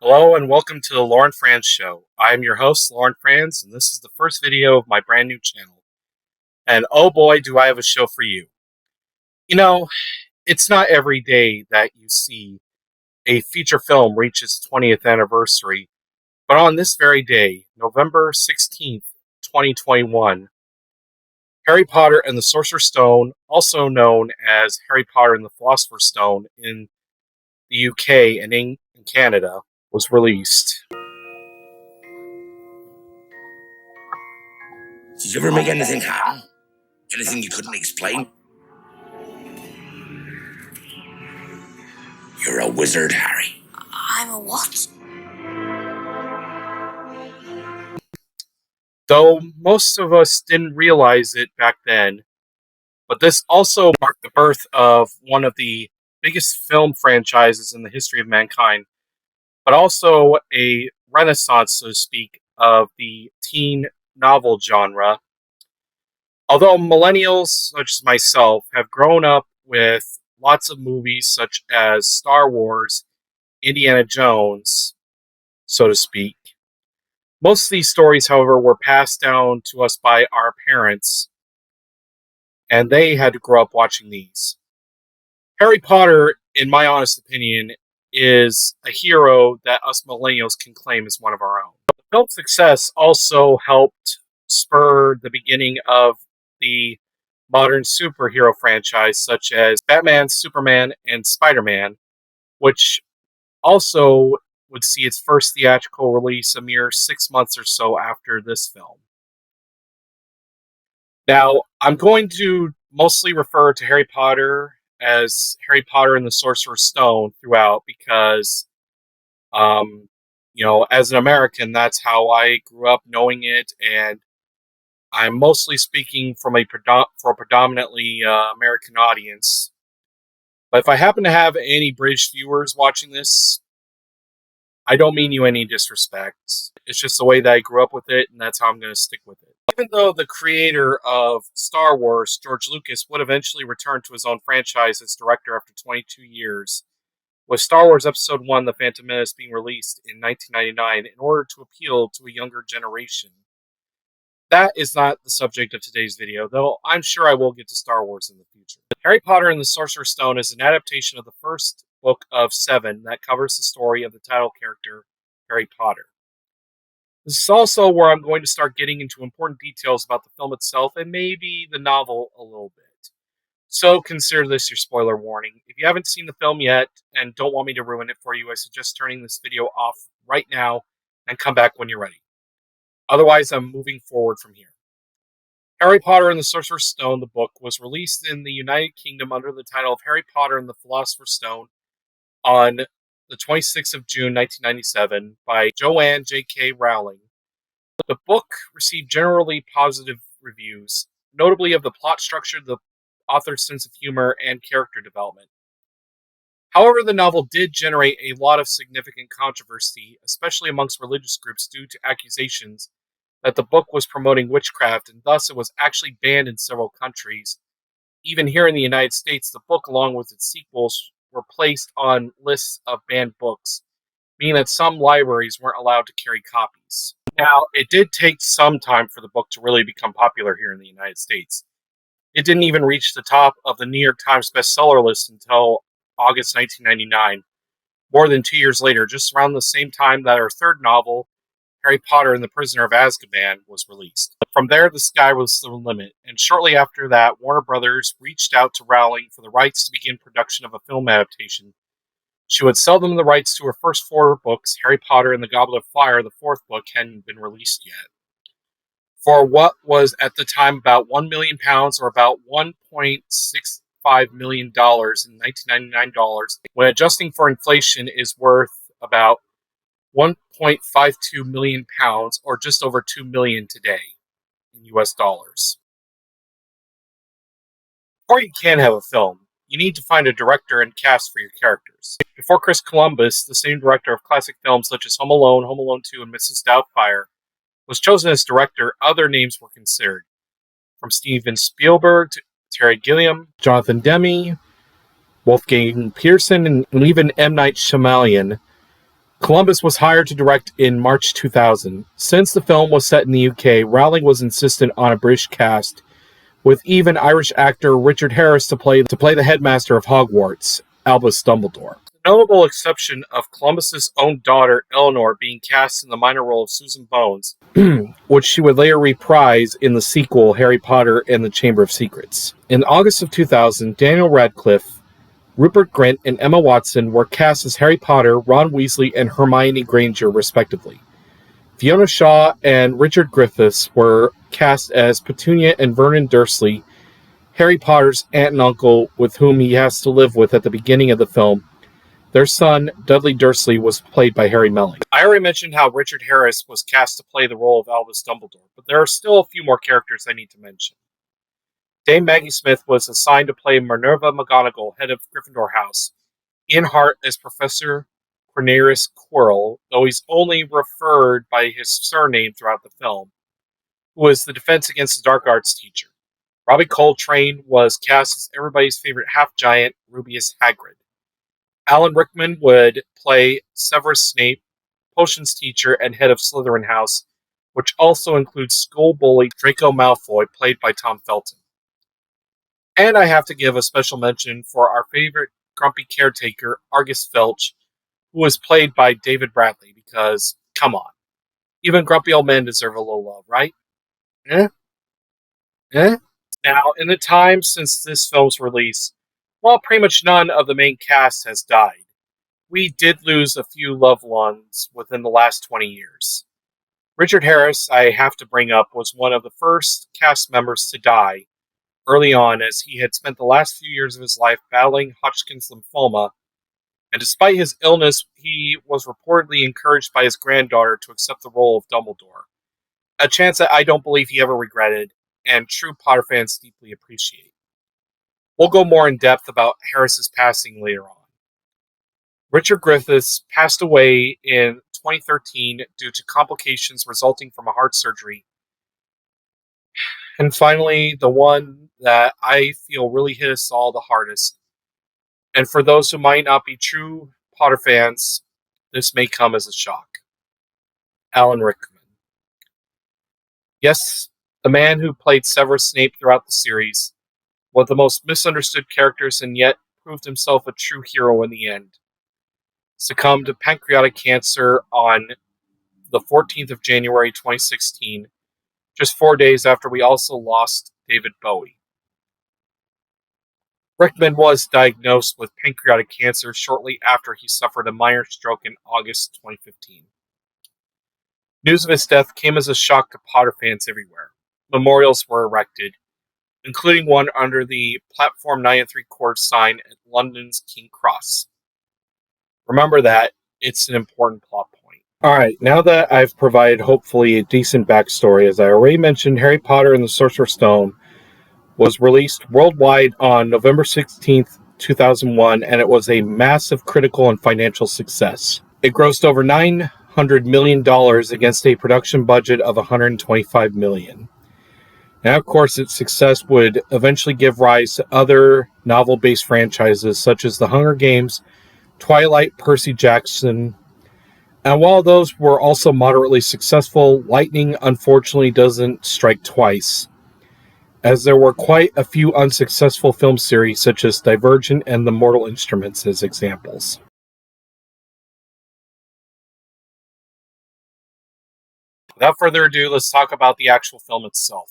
Hello and welcome to the Lauren Franz Show. I am your host, Lauren Franz, and this is the first video of my brand new channel. And oh boy, do I have a show for you. You know, it's not every day that you see a feature film reach its 20th anniversary, but on this very day, November 16th, 2021, Harry Potter and the Sorcerer's Stone, also known as Harry Potter and the Philosopher's Stone in the UK and in Canada, was released. Did you ever make anything happen? Anything you couldn't explain? You're a wizard, Harry. I'm a what? Though most of us didn't realize it back then, but this also marked the birth of one of the biggest film franchises in the history of mankind, but also a renaissance, so to speak, of the teen novel genre. Although millennials, such as myself, have grown up with lots of movies such as Star Wars, Indiana Jones, so to speak. Most of these stories, however, were passed down to us by our parents, and they had to grow up watching these. Harry Potter, in my honest opinion, is a hero that us millennials can claim as one of our own. The film's success also helped spur the beginning of the modern superhero franchise, such as Batman, Superman, and Spider-Man, which also would see its first theatrical release a mere 6 months or so after this film. Now, I'm going to mostly refer to Harry Potter as Harry Potter and the Sorcerer's Stone throughout because, as an American, that's how I grew up knowing it, and I'm mostly speaking from for a predominantly American audience. But if I happen to have any British viewers watching this, I don't mean you any disrespect. It's just the way that I grew up with it, and that's how I'm going to stick with it. Even though the creator of Star Wars, George Lucas, would eventually return to his own franchise as director after 22 years, with Star Wars Episode 1, The Phantom Menace, being released in 1999 in order to appeal to a younger generation. That is not the subject of today's video, though I'm sure I will get to Star Wars in the future. Harry Potter and the Sorcerer's Stone is an adaptation of the first book of 7 that covers the story of the title character, Harry Potter. This is also where I'm going to start getting into important details about the film itself and maybe the novel a little bit. So consider this your spoiler warning. If you haven't seen the film yet and don't want me to ruin it for you, I suggest turning this video off right now and come back when you're ready. Otherwise, I'm moving forward from here. Harry Potter and the Sorcerer's Stone, the book, was released in the United Kingdom under the title of Harry Potter and the Philosopher's Stone on the 26th of June, 1997, by Joanne J.K. Rowling. The book received generally positive reviews, notably of the plot structure, the author's sense of humor, and character development. However, the novel did generate a lot of significant controversy, especially amongst religious groups, due to accusations that the book was promoting witchcraft, and thus it was actually banned in several countries. Even here in the United States, the book, along with its sequels, were placed on lists of banned books, meaning that some libraries weren't allowed to carry copies. Now, it did take some time for the book to really become popular here in the United States. It didn't even reach the top of the New York Times bestseller list until August 1999, more than 2 years later, just around the same time that her third novel, Harry Potter and the Prisoner of Azkaban, was released. From there, the sky was the limit, and shortly after that, Warner Brothers reached out to Rowling for the rights to begin production of a film adaptation. She would sell them the rights to her first 4 books, Harry Potter and the Goblet of Fire. The 4th book hadn't been released yet. For what was at the time about £1 million, or about $1.65 million in 1999 dollars, when adjusting for inflation is worth about £1.52 million, or just over $2 million today in US dollars. Before you can have a film, you need to find a director and cast for your characters. Before Chris Columbus, the same director of classic films such as Home Alone 2, and Mrs. Doubtfire, was chosen as director, other names were considered. From Steven Spielberg to Terry Gilliam, Jonathan Demme, Wolfgang Peterson, and even M. Night Shyamalan. Columbus was hired to direct in March 2000. Since the film was set in the UK, Rowling was insistent on a British cast, with even Irish actor Richard Harris to play the headmaster of Hogwarts, Albus Dumbledore. The notable exception of Columbus's own daughter Eleanor being cast in the minor role of Susan Bones, which she would later reprise in the sequel Harry Potter and the Chamber of Secrets. In August of 2000, Daniel Radcliffe, Rupert Grint, and Emma Watson were cast as Harry Potter, Ron Weasley, and Hermione Granger, respectively. Fiona Shaw and Richard Griffiths were cast as Petunia and Vernon Dursley, Harry Potter's aunt and uncle with whom he has to live with at the beginning of the film. Their son, Dudley Dursley, was played by Harry Melling. I already mentioned how Richard Harris was cast to play the role of Albus Dumbledore, but there are still a few more characters I need to mention. Dame Maggie Smith was assigned to play Minerva McGonagall, head of Gryffindor House. Ian Hart as Professor Cornelius Quirrell, though he's only referred by his surname throughout the film, who was the Defense Against the Dark Arts teacher. Robbie Coltrane was cast as everybody's favorite half-giant, Rubeus Hagrid. Alan Rickman would play Severus Snape, Potions teacher and head of Slytherin House, which also includes school bully Draco Malfoy, played by Tom Felton. And I have to give a special mention for our favorite grumpy caretaker, Argus Filch, who was played by David Bradley, because, come on, even grumpy old men deserve a little love, right? Eh? Eh? Now, in the time since this film's release, while pretty much none of the main cast has died, we did lose a few loved ones within the last 20 years. Richard Harris, I have to bring up, was one of the first cast members to die early on, as he had spent the last few years of his life battling Hodgkin's lymphoma, and despite his illness, he was reportedly encouraged by his granddaughter to accept the role of Dumbledore, a chance that I don't believe he ever regretted, and true Potter fans deeply appreciate. We'll go more in depth about Harris's passing later on. Richard Griffiths passed away in 2013 due to complications resulting from a heart surgery. And finally, the one that I feel really hit us all the hardest. And for those who might not be true Potter fans, this may come as a shock. Alan Rickman. Yes, the man who played Severus Snape throughout the series, one of the most misunderstood characters and yet proved himself a true hero in the end, succumbed to pancreatic cancer on the 14th of January 2016, just 4 days after we also lost David Bowie. Rickman was diagnosed with pancreatic cancer shortly after he suffered a minor stroke in August 2015. News of his death came as a shock to Potter fans everywhere. Memorials were erected, including one under the Platform 9 3/4 sign at London's King Cross. Remember that, it's an important plot point. Alright, now that I've provided hopefully a decent backstory, as I already mentioned, Harry Potter and the Sorcerer's Stone was released worldwide on November 16th, 2001, and it was a massive critical and financial success. It grossed over $900 million against a production budget of $125 million. Now, of course, its success would eventually give rise to other novel-based franchises such as The Hunger Games, Twilight, Percy Jackson, and while those were also moderately successful, lightning unfortunately doesn't strike twice, as there were quite a few unsuccessful film series such as Divergent and The Mortal Instruments as examples. Without further ado, let's talk about the actual film itself.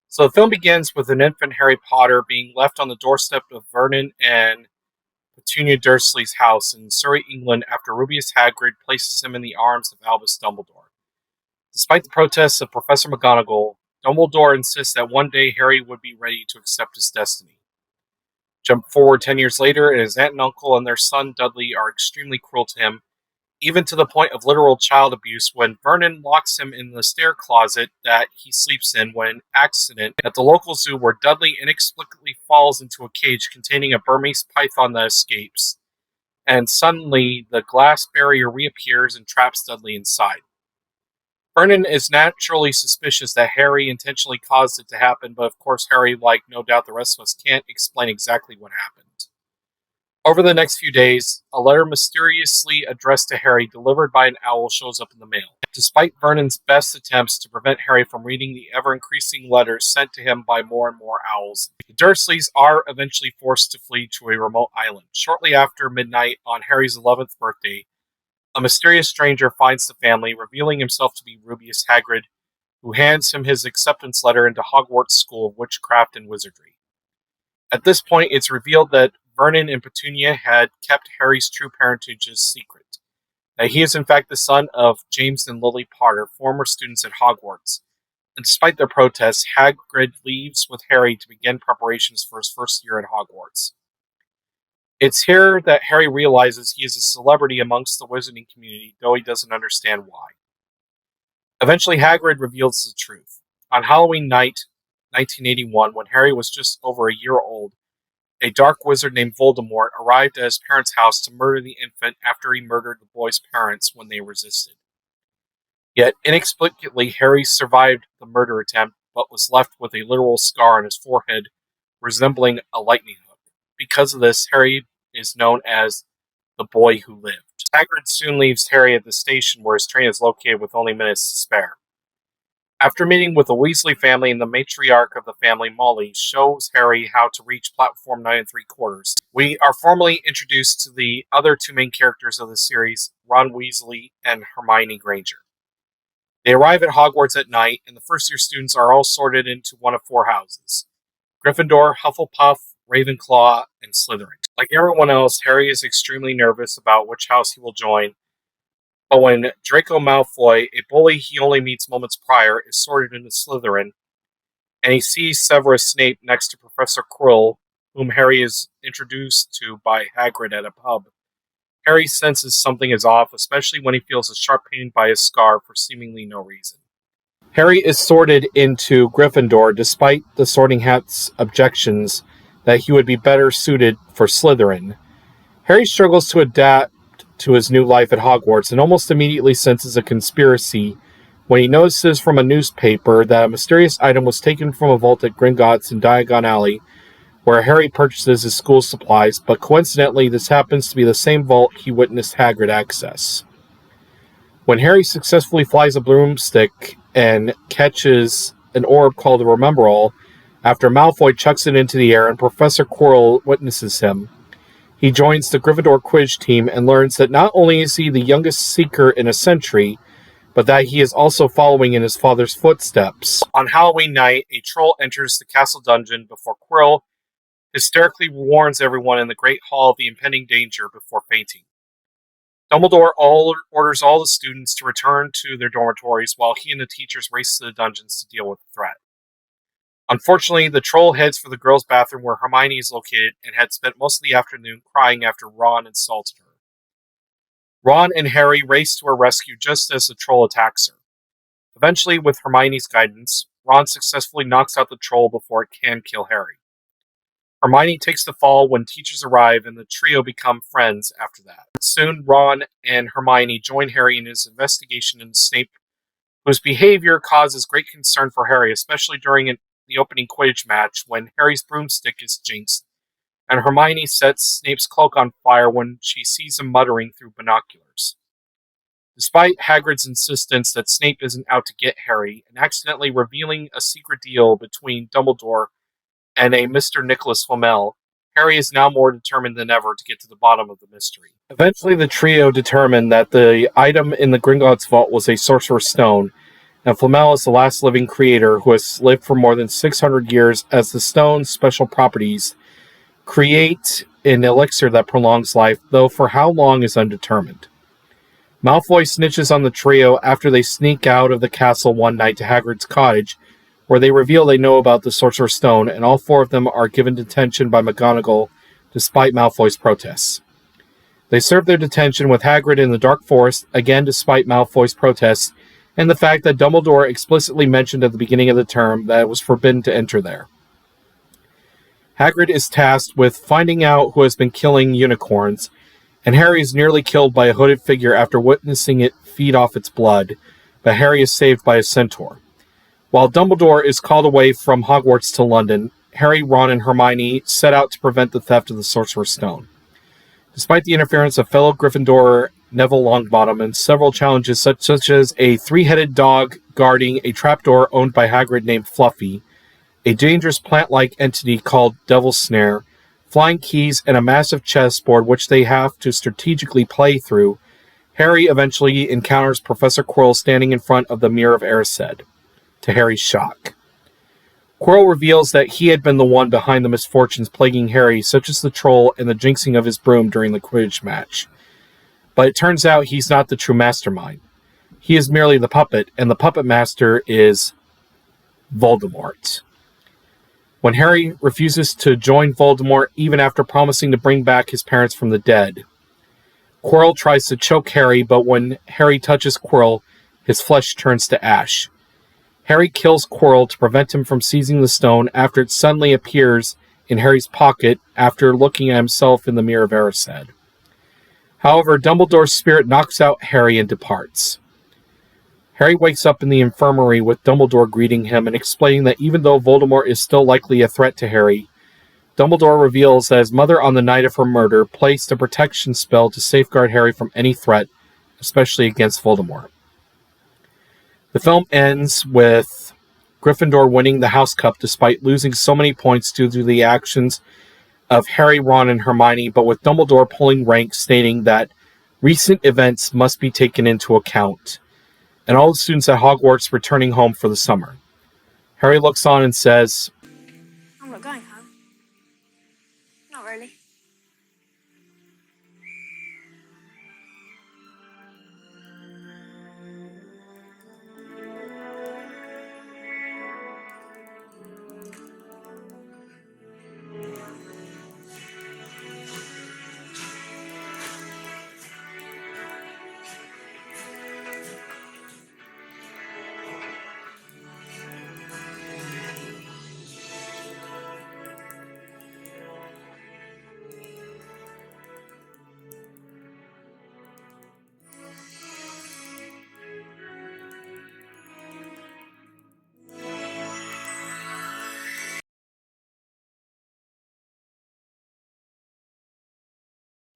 So the film begins with an infant Harry Potter being left on the doorstep of Vernon and Petunia Dursley's house in Surrey, England, after Rubeus Hagrid places him in the arms of Albus Dumbledore. Despite the protests of Professor McGonagall, Dumbledore insists that one day Harry would be ready to accept his destiny. Jump forward 10 years later, and his aunt and uncle and their son Dudley are extremely cruel to him, even to the point of literal child abuse, when Vernon locks him in the stair closet that he sleeps in when an accident at the local zoo where Dudley inexplicably falls into a cage containing a Burmese python that escapes, and suddenly the glass barrier reappears and traps Dudley inside. Vernon is naturally suspicious that Harry intentionally caused it to happen, but of course Harry, like no doubt the rest of us, can't explain exactly what happened. Over the next few days, a letter mysteriously addressed to Harry delivered by an owl shows up in the mail. Despite Vernon's best attempts to prevent Harry from reading the ever-increasing letters sent to him by more and more owls, the Dursleys are eventually forced to flee to a remote island. Shortly after midnight on Harry's 11th birthday, a mysterious stranger finds the family, revealing himself to be Rubeus Hagrid, who hands him his acceptance letter into Hogwarts School of Witchcraft and Wizardry. At this point, it's revealed that Vernon and Petunia had kept Harry's true parentage a secret. That he is in fact the son of James and Lily Potter, former students at Hogwarts. And despite their protests, Hagrid leaves with Harry to begin preparations for his first year at Hogwarts. It's here that Harry realizes he is a celebrity amongst the wizarding community, though he doesn't understand why. Eventually, Hagrid reveals the truth. On Halloween night, 1981, when Harry was just over a year old, a dark wizard named Voldemort arrived at his parents' house to murder the infant after he murdered the boy's parents when they resisted. Yet, inexplicably, Harry survived the murder attempt, but was left with a literal scar on his forehead, resembling a lightning hook. Because of this, Harry is known as the boy who lived. Hagrid soon leaves Harry at the station where his train is located with only minutes to spare. After meeting with the Weasley family and the matriarch of the family, Molly, shows Harry how to reach platform 9 3/4. We are formally introduced to the other two main characters of the series, Ron Weasley and Hermione Granger. They arrive at Hogwarts at night, and the first-year students are all sorted into one of four houses: Gryffindor, Hufflepuff, Ravenclaw, and Slytherin. Like everyone else, Harry is extremely nervous about which house he will join, but when Draco Malfoy, a bully he only meets moments prior, is sorted into Slytherin, and he sees Severus Snape next to Professor Quirrell, whom Harry is introduced to by Hagrid at a pub, Harry senses something is off, especially when he feels a sharp pain by his scar for seemingly no reason. Harry is sorted into Gryffindor despite the Sorting Hat's objections that he would be better suited for Slytherin. Harry struggles to adapt to his new life at Hogwarts and almost immediately senses a conspiracy when he notices from a newspaper that a mysterious item was taken from a vault at Gringotts in Diagon Alley, where Harry purchases his school supplies, but coincidentally this happens to be the same vault he witnessed Hagrid access. When Harry successfully flies a broomstick and catches an orb called the Remembrall, after Malfoy chucks it into the air and Professor Quirrell witnesses him, he joins the Gryffindor Quidditch team and learns that not only is he the youngest Seeker in a century, but that he is also following in his father's footsteps. On Halloween night, a troll enters the castle dungeon before Quirrell hysterically warns everyone in the Great Hall of the impending danger before fainting. Dumbledore orders all the students to return to their dormitories while he and the teachers race to the dungeons to deal with the threat. Unfortunately, the troll heads for the girls' bathroom where Hermione is located and had spent most of the afternoon crying after Ron insulted her. Ron and Harry race to her rescue just as the troll attacks her. Eventually, with Hermione's guidance, Ron successfully knocks out the troll before it can kill Harry. Hermione takes the fall when teachers arrive, and the trio become friends after that. Soon, Ron and Hermione join Harry in his investigation into Snape, whose behavior causes great concern for Harry, especially during the opening Quidditch match when Harry's broomstick is jinxed, and Hermione sets Snape's cloak on fire when she sees him muttering through binoculars. Despite Hagrid's insistence that Snape isn't out to get Harry, and accidentally revealing a secret deal between Dumbledore and a Mr. Nicholas Flamel, Harry is now more determined than ever to get to the bottom of the mystery. Eventually, the trio determine that the item in the Gringotts vault was a Sorcerer's Stone, and Flamel is the last living creator who has lived for more than 600 years, as the stone's special properties create an elixir that prolongs life, though for how long is undetermined. Malfoy snitches on the trio after they sneak out of the castle one night to Hagrid's cottage, where they reveal they know about the Sorcerer's Stone, and all four of them are given detention by McGonagall despite Malfoy's protests. They serve their detention with Hagrid in the Dark Forest, again despite Malfoy's protests, and the fact that Dumbledore explicitly mentioned at the beginning of the term that it was forbidden to enter there. Hagrid is tasked with finding out who has been killing unicorns, and Harry is nearly killed by a hooded figure after witnessing it feed off its blood, but Harry is saved by a centaur. While Dumbledore is called away from Hogwarts to London, Harry, Ron, and Hermione set out to prevent the theft of the Sorcerer's Stone. Despite the interference of fellow Gryffindor Neville Longbottom and several challenges such as a three-headed dog guarding a trapdoor owned by Hagrid named Fluffy, a dangerous plant-like entity called Devil's Snare, flying keys, and a massive chessboard which they have to strategically play through, Harry eventually encounters Professor Quirrell standing in front of the Mirror of Erised, to Harry's shock. Quirrell reveals that he had been the one behind the misfortunes plaguing Harry, such as the troll and the jinxing of his broom during the Quidditch match. But it turns out he's not the true mastermind. He is merely the puppet, and the puppet master is Voldemort. When Harry refuses to join Voldemort even after promising to bring back his parents from the dead, Quirrell tries to choke Harry, but when Harry touches Quirrell, his flesh turns to ash. Harry kills Quirrell to prevent him from seizing the stone after it suddenly appears in Harry's pocket after looking at himself in the Mirror of Erised. However, Dumbledore's spirit knocks out Harry and departs. Harry wakes up in the infirmary with Dumbledore greeting him and explaining that even though Voldemort is still likely a threat to Harry, Dumbledore reveals that his mother on the night of her murder placed a protection spell to safeguard Harry from any threat, especially against Voldemort. The film ends with Gryffindor winning the House Cup despite losing so many points due to the actions of Harry, Ron, and Hermione, but with Dumbledore pulling rank, stating that recent events must be taken into account, and all the students at Hogwarts returning home for the summer. Harry looks on and says, I'm not going home. Not really.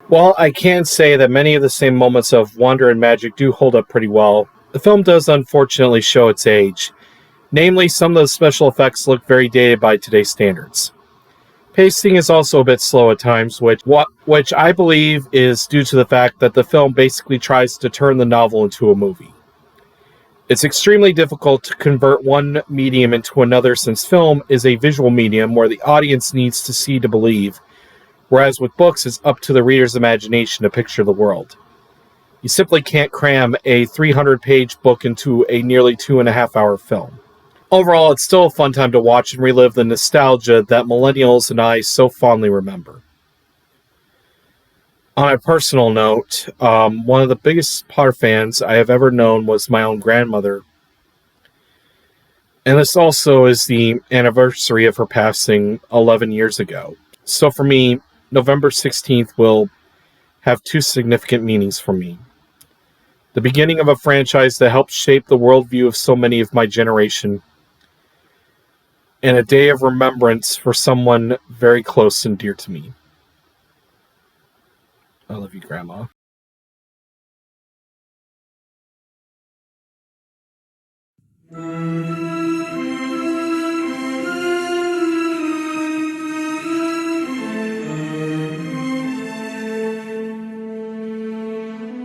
"While I can say that many of the same moments of wonder and magic do hold up pretty well, the film does unfortunately show its age. Namely, some of the special effects look very dated by today's standards. Pacing is also a bit slow at times, which I believe is due to the fact that the film basically tries to turn the novel into a movie. It's extremely difficult to convert one medium into another since film is a visual medium where the audience needs to see to believe, whereas with books it's up to the reader's imagination to picture the world. You simply can't cram a 300-page book into a nearly 2.5-hour film. Overall, it's still a fun time to watch and relive the nostalgia that millennials and I so fondly remember. On a personal note, one of the biggest Potter fans I have ever known was my own grandmother. And this also is the anniversary of her passing 11 years ago. So for me, November 16th will have two significant meanings for me. The beginning of a franchise that helped shape the worldview of so many of my generation, and a day of remembrance for someone very close and dear to me. I love you, Grandma.